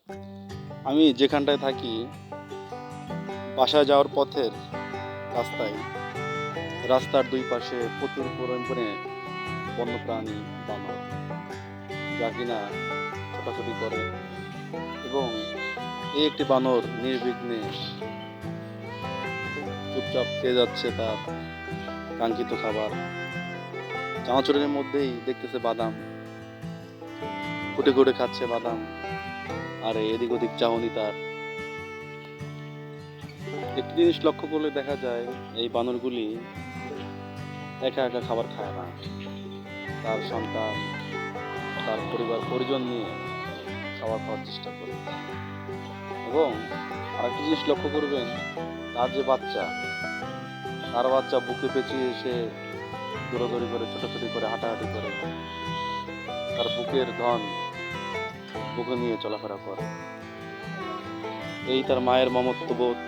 আমি যেখানটায় থাকি, বাসায় যাওয়ার পথের রাস্তায়, রাস্তার দুই পাশে প্রচুর পরিমাণে বন্যপ্রাণী, বানর, যা কিনা ছোটাছুটি করে। এবং এই একটি বানর নির্বিঘ্নে চুপচাপ খেয়ে যাচ্ছে তার কাঙ্ক্ষিত খাবার। চানাচুরের মধ্যেই দেখতেছে বাদাম, খুঁটে খুঁটে খাচ্ছে বাদাম, আর এদিক ওদিক চাহনি তার। একটি জিনিস লক্ষ্য করলে দেখা যায়, এই বানরগুলি একা একা খাবার খায় না, তার সন্তান, তার পরিবার পরিজন নিয়ে খাবার খাওয়ার চেষ্টা করে। এবং আরেকটি জিনিস লক্ষ্য করবেন, তার যে বাচ্চা, তার বাচ্চা বুকে পেঁচিয়ে এসে দৌড়াদৌড়ি করে, ছোটাছুটি করে, হাঁটাহাঁটি করে, তার বুকের ধন বুকে নিয়ে চলাফেরা করে। এই তার মায়ের মমত্ববোধ,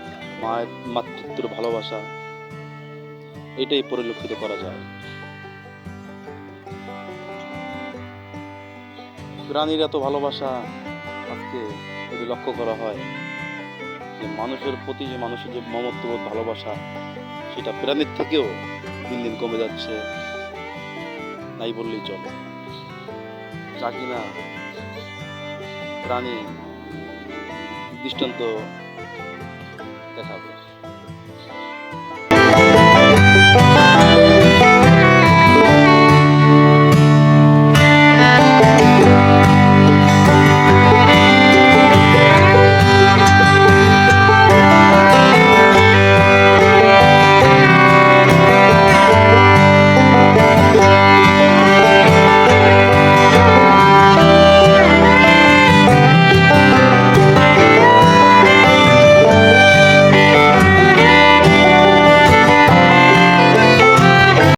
মায়ের মাতৃত্বের ভালোবাসা, এটাই পরিলক্ষিত করা যায়। প্রাণীর এত ভালোবাসা আজকে যদি লক্ষ্য করা হয়, যে মানুষের প্রতি যে মানুষের যে মমত্ববোধ, ভালোবাসা, সেটা প্রাণীর থেকেও দিন দিন কমে যাচ্ছে, নাই বললেই চলে। যা কিনা প্রাণী দৃষ্টান্ত দেখাবে।